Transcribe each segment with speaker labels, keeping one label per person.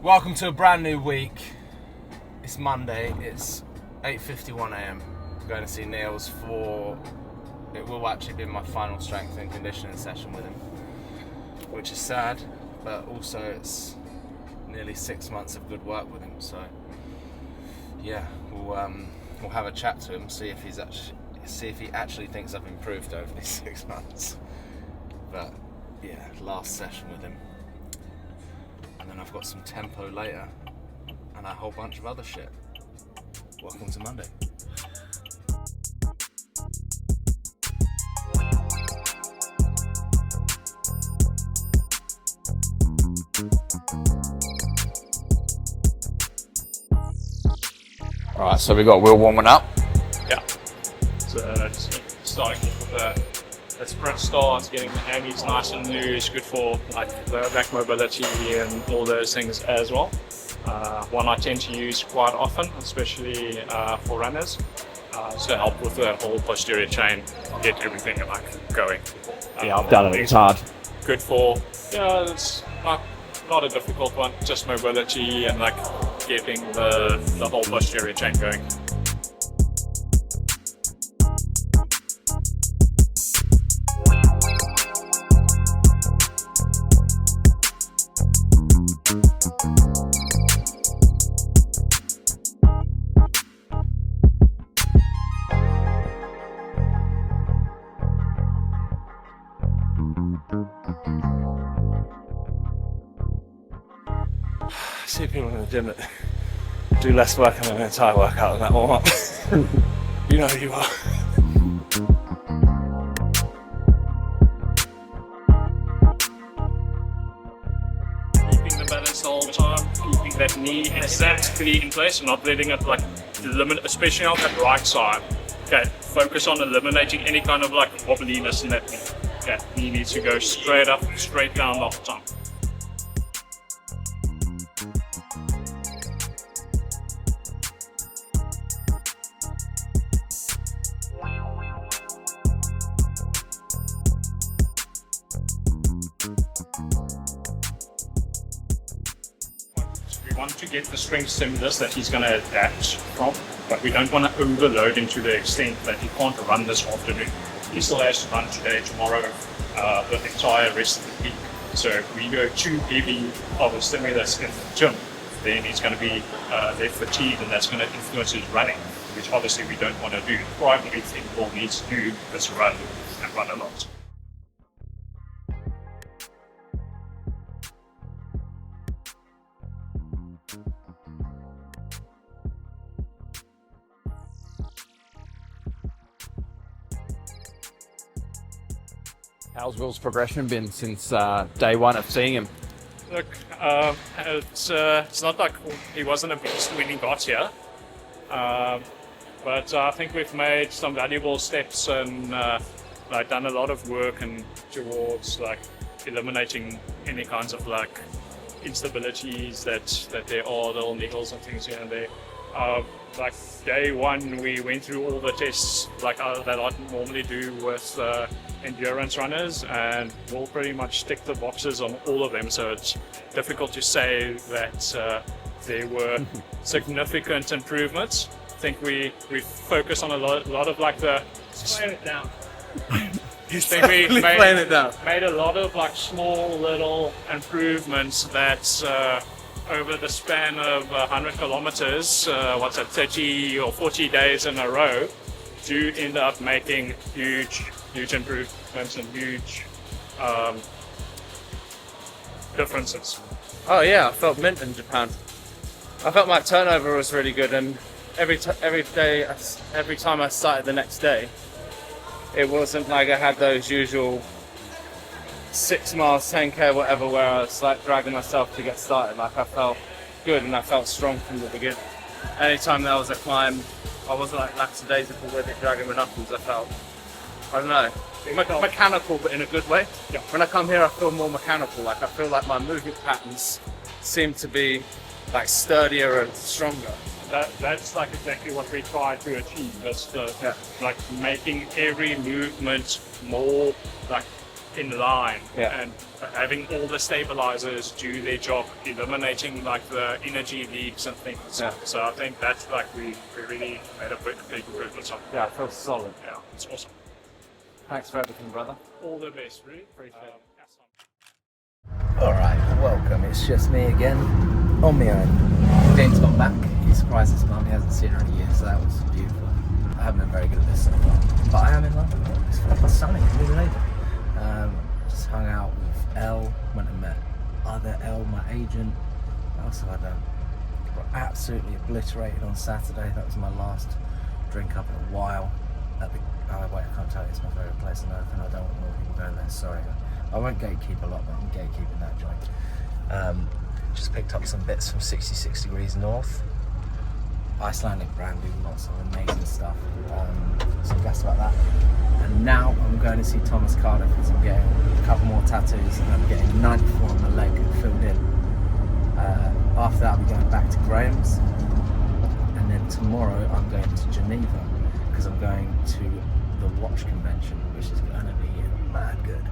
Speaker 1: Welcome to a brand new week. It's Monday, it's 8:51 a.m. I'm going to see Niels for, it will actually be my final strength and conditioning session with him, which is sad, but also it's nearly 6 months of good work with him, so yeah, we'll have a chat to him, see if he actually thinks I've improved over these 6 months. But yeah, last session with him. And then I've got some tempo later and a whole bunch of other shit. Welcome to Monday.
Speaker 2: Alright, so we got Will warming up.
Speaker 3: Yeah. So starting with the sprint start, getting the hammies nice and loose, good for like the back mobility and all those things as well. One I tend to use quite often, especially for runners, to help with the whole posterior chain, get everything like going.
Speaker 2: Yeah, I've done it. It's hard.
Speaker 3: Good for, it's not a difficult one, just mobility and like getting the whole posterior chain going.
Speaker 1: I see people in the gym that do less work than an entire workout than that warm up. You know who you are.
Speaker 3: Keeping the balance the whole time, keeping that knee exactly in place and not letting it like eliminate, especially on that right side. Okay, focus on eliminating any kind of like wobbliness in that knee. Okay, knee needs to go straight up, straight down the whole time. We want to get the strength stimulus that he's going to adapt from, but we don't want to overload him to the extent that he can't run this afternoon. He still has to run today, tomorrow, the entire rest of the week. So if we go too heavy of a stimulus in the gym, then he's going to be left fatigued, and that's going to influence his running, which obviously we don't want to do. The primary thing Paul needs to do is run and run a lot.
Speaker 2: How's Will's progression been since day one of seeing him?
Speaker 3: Look, it's not like he wasn't a beast when he got here, but I think we've made some valuable steps and like done a lot of work and towards like eliminating any kinds of like instabilities that there are, little niggles and things here and there. Like day one, we went through all the tests like that I normally do with endurance runners, and we'll pretty much tick the boxes on all of them. So it's difficult to say that there were significant improvements. I think we focus on a lot of like the. Playing it down. I think we made a lot of like small little improvements that. Over the span of 100 kilometers, 30 or 40 days in a row, do end up making huge improvements and huge differences.
Speaker 1: Oh yeah, I felt mint in Japan. I felt my turnover was really good, and every time I started the next day, it wasn't like I had those usual 6 miles, 10k, whatever, where I was like dragging myself to get started. Like I felt good and I felt strong from the beginning. Anytime there was a climb, I wasn't like lackadaisical with it, dragging my knuckles. I felt, I don't know, mechanical, but in a good way.
Speaker 3: Yeah.
Speaker 1: When I come here, I feel more mechanical. Like I feel like my movement patterns seem to be like sturdier and stronger.
Speaker 3: That's like exactly what we try to achieve. That's like making every movement more like in line,
Speaker 2: Yeah.
Speaker 3: and having all the stabilizers do their job, eliminating like the energy leaks and things.
Speaker 2: Yeah.
Speaker 3: So I think that's like we really made a big improvement on.
Speaker 2: Yeah, it feels solid.
Speaker 3: Yeah, it's awesome.
Speaker 2: Thanks for everything, brother.
Speaker 3: All the best, really appreciate it.
Speaker 4: Alright, welcome. It's just me again, on my own. James got back. He surprised his mum. He hasn't seen her in a year, so that was beautiful. I haven't been very good at this so far, but I am in London. It's fucking sunny. Really late. Just hung out with Elle. Went and met other Elle, my agent. What else have I done? Got absolutely obliterated on Saturday. That was my last drink up in a while. At the, oh wait, I can't tell you. It's my favourite place on earth, and I don't want more people going there. Sorry. I won't gatekeep a lot, but I'm gatekeeping that joint. Just picked up some bits from 66 Degrees North. Icelandic brand, do lots of amazing stuff. So guess about that. And now I'm going to see Thomas Carter because I'm getting a couple more tattoos and I'm getting 94 on my leg filled in. After that I'll be going back to Graham's. And then tomorrow I'm going to Geneva because I'm going to the watch convention, which is going to be mad good.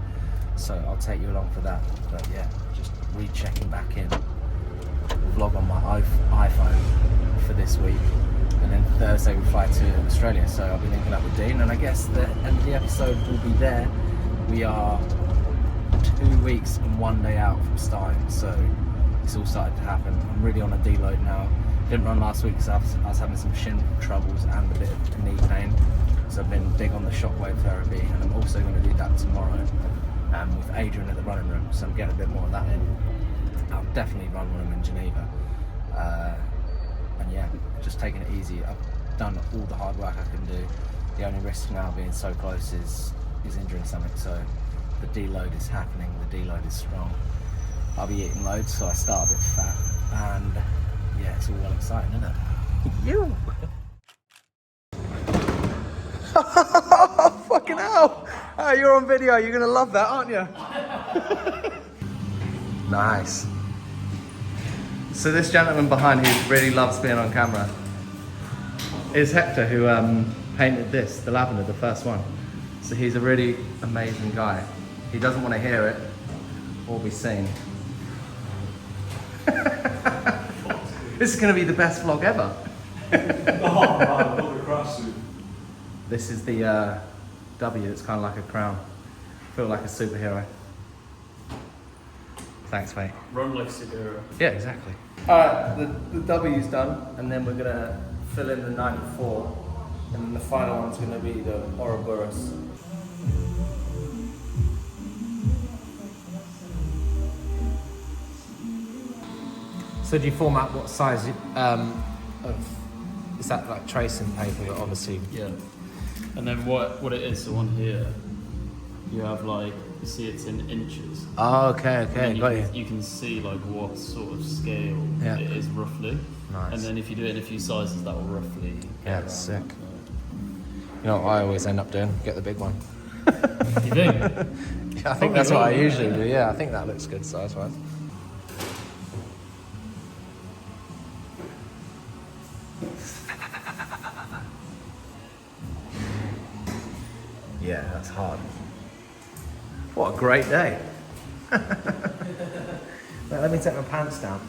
Speaker 4: So I'll take you along for that. But yeah, just rechecking back in. Vlog on my iPhone for this week. And then Thursday we fly to Australia. So I'll be linking up with Dean. And I guess the end of the episode will be there. We are 2 weeks and 1 day out from starting. So it's all started to happen. I'm really on a deload now. Didn't run last week because I was having some shin troubles and a bit of knee pain. So I've been big on the shockwave therapy. And I'm also going to do that tomorrow. With Adrian at the running room, so I'm getting a bit more of that in. I'll definitely run with him in Geneva. And yeah, just taking it easy. I've done all the hard work I can do. The only risk now being so close is injuring something, so the deload is happening, the deload is strong. I'll be eating loads, so I start a bit fat, and yeah, it's all well exciting, isn't it? You! Fucking hell! Oh, you're on video, you're gonna love that, aren't you? Nice. So this gentleman behind who really loves being on camera is Hector, who painted this, the lavender, the first one. So he's a really amazing guy. He doesn't want to hear it or be seen. This is gonna be the best vlog ever. This is the W, it's kind of like a crown. Feel like a superhero. Thanks, mate.
Speaker 3: Run like superhero.
Speaker 4: Yeah, exactly. Alright, the W's done, and then we're gonna fill in the 94, and then the final one's gonna be the Ouroboros. So do you format what size of, is that like tracing paper, obviously?
Speaker 5: Yeah. And then what it is, so on here, you have like, you see it's in inches.
Speaker 4: Oh, okay,
Speaker 5: And
Speaker 4: got
Speaker 5: you can see like what sort of scale
Speaker 4: Yeah.
Speaker 5: it is roughly.
Speaker 4: Nice.
Speaker 5: And then if you do it in a few sizes, that will roughly
Speaker 4: Yeah,
Speaker 5: get
Speaker 4: it's
Speaker 5: around
Speaker 4: sick.
Speaker 5: that.
Speaker 4: You know what I always end up doing? Get the big one.
Speaker 5: You think?
Speaker 4: Yeah, I think that's what I usually do. Yeah, I think that looks good size-wise. Yeah, that's hard. What a great day. Let me take my pants down.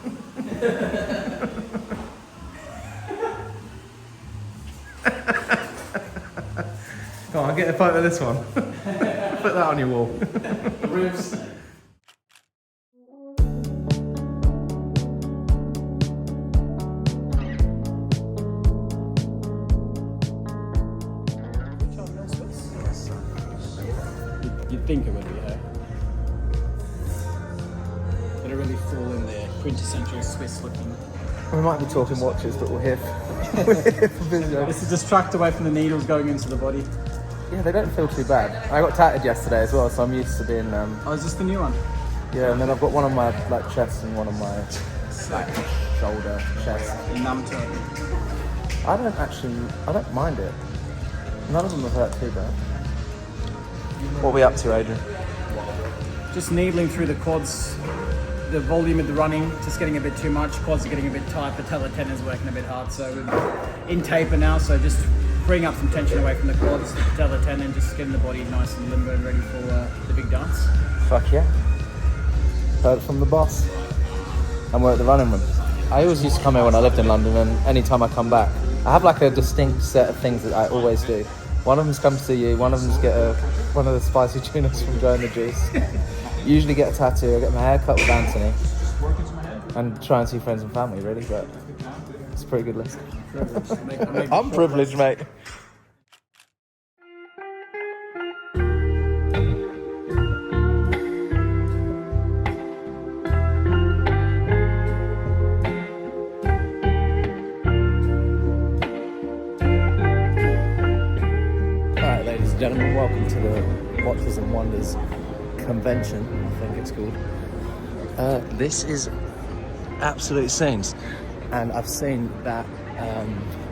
Speaker 4: Come on, get a photo of this one. Put that on your wall.
Speaker 5: The ribs.
Speaker 6: You'd think it would be, hey? But it really fall in there, quintessential Swiss looking.
Speaker 4: We might be talking watches, but we're here for video.
Speaker 6: This is just tracked away from the needles going into the body.
Speaker 4: Yeah, they don't feel too bad. I got tatted yesterday as well, so I'm used to being.
Speaker 6: Oh, is this the new one?
Speaker 4: Yeah, and then I've got one on my like chest and one on my like shoulder, chest.
Speaker 6: Numb to it.
Speaker 4: I don't mind it. None of them have hurt too bad. What are we up to, Adrian?
Speaker 6: Just needling through the quads. The volume of the running, just getting a bit too much. Quads are getting a bit tight. Patella tendon's working a bit hard. So we're in taper now. So just bring up some tension away from the quads, the patellar tendon, just getting the body nice and limber and ready for the big dance.
Speaker 4: Fuck yeah. Heard from the boss. And we're at the running room. I always used to come here when I lived in London, and anytime I come back, I have like a distinct set of things that I always do. One of them's come to see you, one of them's get one of the spicy tunas from Joe and the Juice. Usually get a tattoo, I get my hair cut with Anthony. And try and see friends and family, really, but it's a pretty good list. I'm privileged, mate. Alright, ladies and gentlemen, welcome to the Watches and Wonders convention, I think it's called. This is absolute scenes, and I've seen that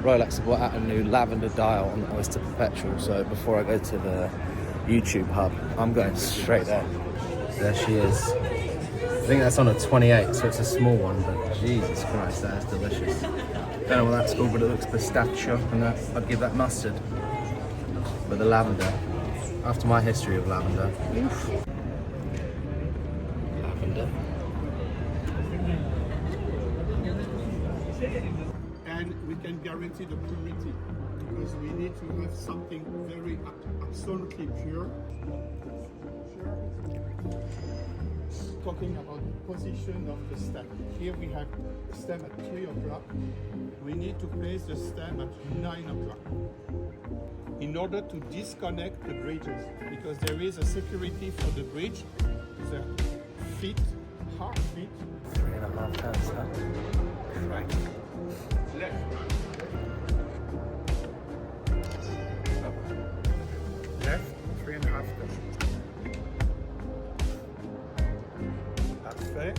Speaker 4: Rolex have brought out a new lavender dial on the Oyster Perpetual, so before I go to the YouTube hub, I'm going straight there. There she is. I think that's on a 28, so it's a small one, but Jesus Christ, that is delicious. Don't know what that's called, but it looks pistachio, and I'd give that mustard. But the lavender, after my history of lavender, oof. Lavender.
Speaker 7: And we can guarantee the purity because we need to have something very absolutely pure. Talking about the position of the stem. Here we have the stem at 3 o'clock. We need to place the stem at 9 o'clock in order to disconnect the bridges, because there is a security for the bridge, the feet, hard feet.
Speaker 4: 3.5 turns, huh?
Speaker 7: Right. Left. Left, 3.5 turns. Parfait.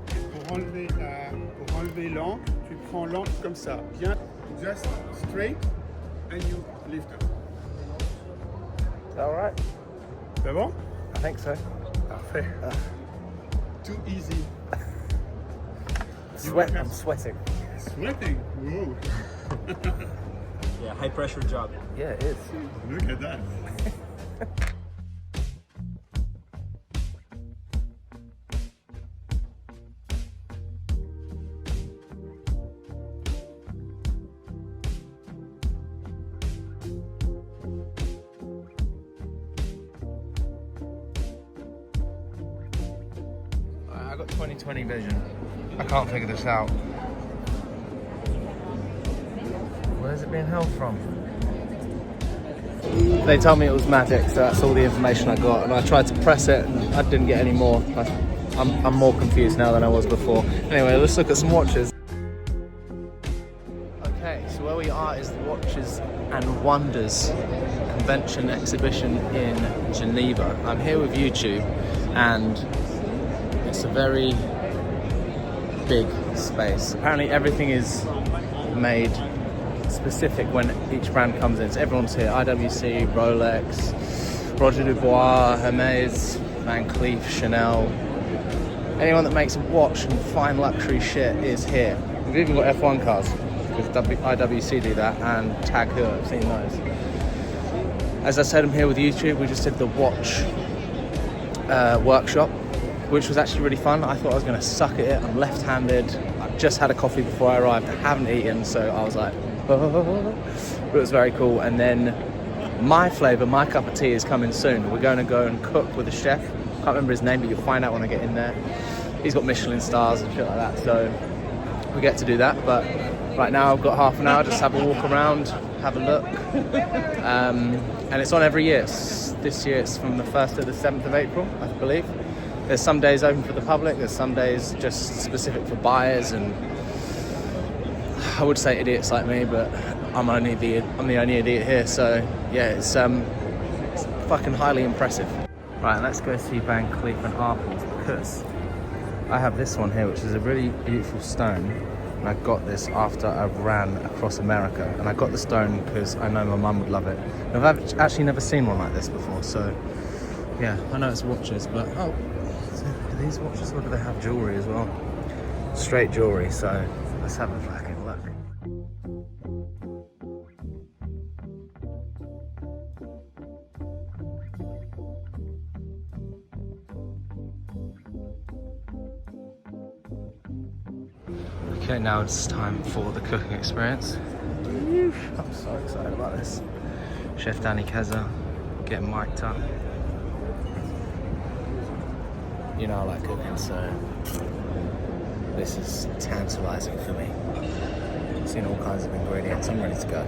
Speaker 7: Et pour enlever l'angle, tu prends l'angle comme ça. Bien, just straight, and you lift up.
Speaker 4: Is that alright?
Speaker 7: C'est bon?
Speaker 4: I think so.
Speaker 7: Parfait. Too easy.
Speaker 4: I'm sweating.
Speaker 7: Sweating? Whoa.
Speaker 5: Yeah, high pressure job.
Speaker 4: Yeah, it is.
Speaker 7: Look at that.
Speaker 1: I got 20/20 vision. I can't figure this out. Where's it being held from?
Speaker 4: They told me it was magic, so that's all the information I got, and I tried to press it and I didn't get any more. I'm more confused now than I was before. Anyway, let's look at some watches. Okay, so where we are is the Watches and Wonders convention exhibition in Geneva. I'm here with YouTube, and it's a very big space. Apparently everything is made specific when each brand comes in. So everyone's here: IWC, Rolex, Roger Dubois, Hermes, Van Cleef, Chanel. Anyone that makes a watch and fine luxury shit is here. We've even got F1 cars, because IWC do that, and Tag Heuer, I've seen those. As I said, I'm here with YouTube. We just did the watch workshop, which was actually really fun. I thought I was going to suck at it. I'm left-handed. I've just had a coffee before I arrived. I haven't eaten, so I was like, oh. But it was very cool. And then my flavour, my cup of tea is coming soon. We're going to go and cook with a chef. Can't remember his name, but you'll find out when I get in there. He's got Michelin stars and shit like that, so we get to do that. But right now I've got half an hour, just have a walk around, have a look. And it's on every year. This year it's from the 1st to the 7th of April, I believe. There's some days open for the public, there's some days just specific for buyers, and I would say idiots like me, but I'm the only idiot here, so yeah, it's fucking highly impressive. Right, let's go see Van Cleef and Arpels, because I have this one here, which is a really beautiful stone, and I got this after I ran across America, and I got the stone because I know my mum would love it. And I've actually never seen one like this before, so yeah, I know it's watches, but oh, are these watches, or do they have jewellery as well? Straight jewellery, so let's have a fucking look. Okay, now it's time for the cooking experience. I'm so excited about this. Chef Danny Keza getting mic'd up. You know I like cooking, so this is tantalising for me. I've seen all kinds of ingredients, I'm ready to go.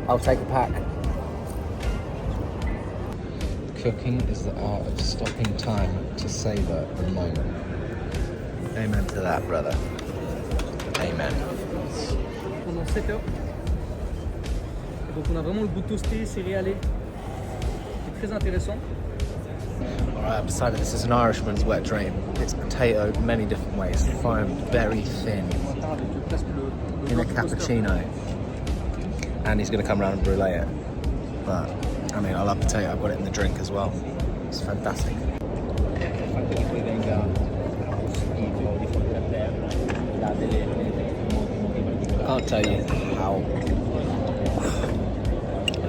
Speaker 4: I'll take a pack. Cooking is the art of stopping time to savour the moment. Amen to that, brother. Amen.
Speaker 6: Pendant 7 heures. Et donc on a vraiment le goût toasté, céréalé. C'est très intéressant.
Speaker 4: Alright, I've decided this is an Irishman's wet dream. It's potatoed many different ways, foamed very thin in a cappuccino. And he's going to come around and brulee it. But, I mean, I love potato. I've got it in the drink as well. It's fantastic. I can't tell you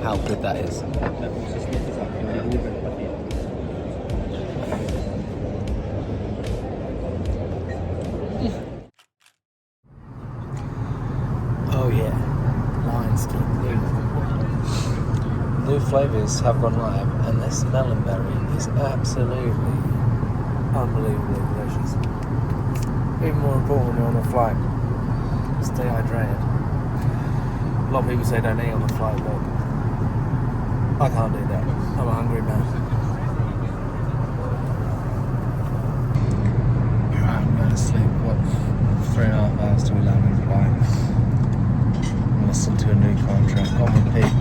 Speaker 4: how good that is. Oh yeah. New flavours have gone live, and this melonberry is absolutely unbelievably delicious. Even more important when you're on a flight, stay hydrated. A lot of people say don't eat on the flight, but I can't do that. I'm a hungry man. I'm going to sleep, 3.5 hours till we land in Dubai. Listen to a new contract on repeat.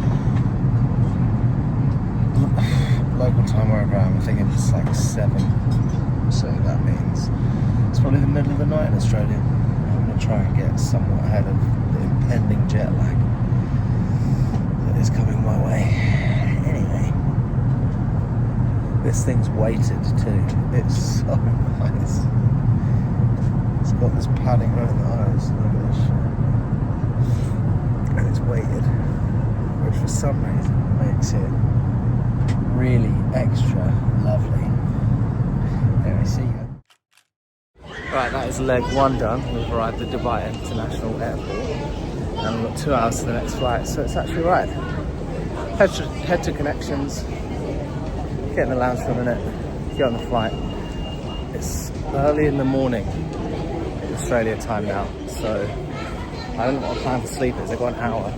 Speaker 4: Local time wherever I am, I think it's like 7, so that means it's probably the middle of the night in Australia. I'm going to try and get somewhat ahead of the impending jet lag that is coming my way. Anyway, this thing's weighted too. It's so nice. It's got this padding around the eyes. Look at this shit. And it's weighted, which for some reason makes it really extra lovely. Anyway, see you. Right, that is leg 1 done. We've arrived at Dubai International Airport and we've got 2 hours to the next flight, so it's actually right. Head to connections, get in the lounge for a minute, get on the flight. It's early in the morning, Australia time now, so I don't know what time for sleep is. I've got an hour.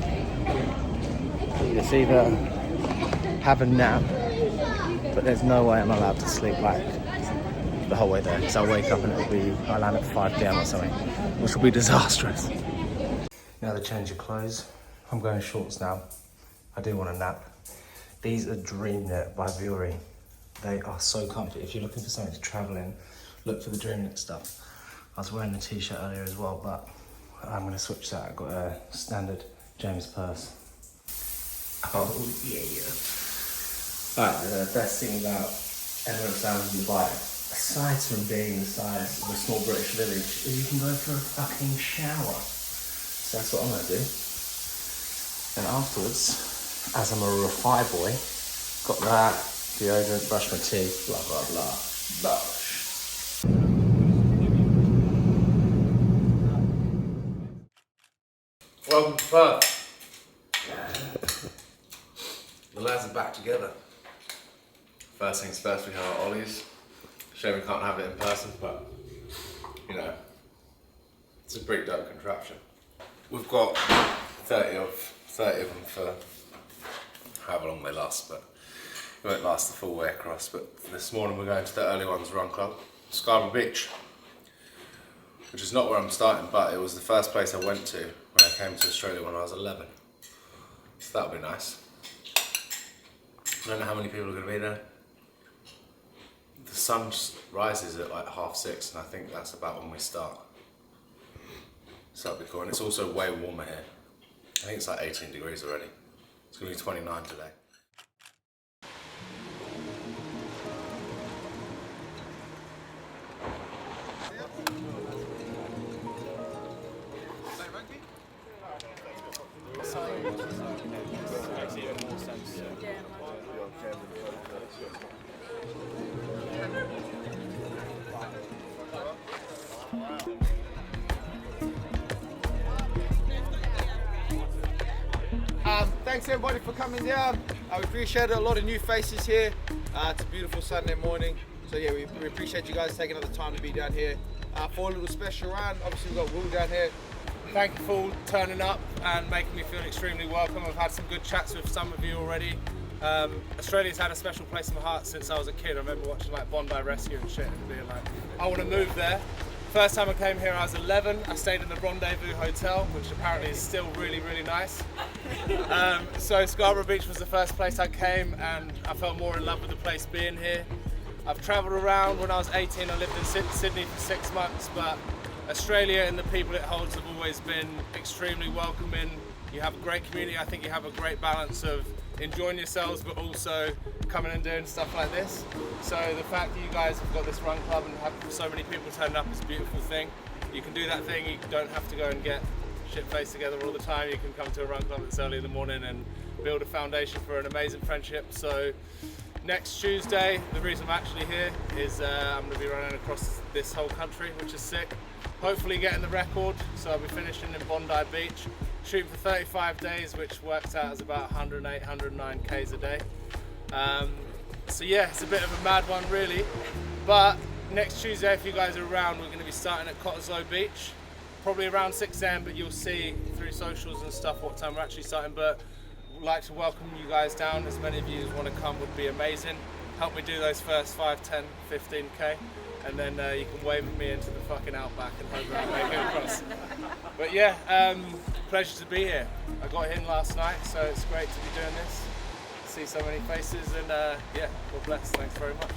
Speaker 4: It's either have a nap, but there's no way I'm allowed to sleep like the whole way there, because I'll wake up and I'll land at 5 PM or something, which will be disastrous. Now the change of clothes. I'm going shorts now. I do want a nap. These are Dreamnet by Vuori. They are so comfy. If you're looking for something to travel in, look for the Dreamnet stuff. I was wearing the t-shirt earlier as well, but I'm going to switch that. I've got a standard James purse. Oh yeah. Alright, the best thing about Emirates Lounge in Dubai, aside from being the size of a small British village, is you can go for a fucking shower. So that's what I'm going to do. And afterwards, as I'm a Refi boy, got that, deodorant, brush my teeth, blah blah blah. Lush. Welcome to Perth. The lads are back together. First things first, we have our ollies. Shame we can't have it in person, but you know, it's a pretty dope contraption. We've got 30 of them for however long they last, but it won't last the full way across. But this morning we're going to the Early Ones Run Club, Scarborough Beach, which is not where I'm starting, but it was the first place I went to when I came to Australia when I was 11. So that'll be nice. I don't know how many people are going to be there. The sun rises at like 6:30, and I think that's about when we start. So that'll be cool, and it's also way warmer here. I think it's like 18 degrees already. It's going to be 29 today.
Speaker 1: Makes even more sense.
Speaker 8: Thanks everybody for coming down. We appreciate it. A lot of new faces here. It's a beautiful Sunday morning. So yeah, we appreciate you guys taking the time to be down here for a little special round. Obviously we've got Will down here.
Speaker 1: Thank you for turning up and making me feel extremely welcome. I've had some good chats with some of you already. Australia's had a special place in my heart since I was a kid. I remember watching like Bondi Rescue and shit and being like, I want to move there. First time I came here I was 11. I stayed in the Rendezvous Hotel, which apparently is still really, really nice. So Scarborough Beach was the first place I came and I fell more in love with the place being here. I've travelled around. When I was 18 I lived in Sydney for 6 months, but Australia and the people it holds have always been extremely welcoming. You have a great community. I think you have a great balance of enjoying yourselves but also coming and doing stuff like this. So the fact that you guys have got this run club and have so many people turning up is a beautiful thing. You can do that thing, you don't have to go and get shit-faced together all the time. You can come to a run club that's early in the morning and build a foundation for an amazing friendship. So next Tuesday, the reason I'm actually here is I'm going to be running across this whole country, which is sick. Hopefully getting the record, so I'll be finishing in Bondi Beach, shooting for 35 days, which works out as about 108, 109 Ks a day. So yeah, it's a bit of a mad one really, but next Tuesday, if you guys are around, we're going to be starting at Cottesloe Beach, probably around 6 AM, but you'll see through socials and stuff what time we're actually starting. But we'd like to welcome you guys down. As many of you as want to come would be amazing. Help me do those first 5, 10, 15K. And then you can wave at me into the fucking outback and hope that I make it across. But yeah, pleasure to be here. I got in last night, so it's great to be doing this. See so many faces, and yeah, God bless. Thanks very much.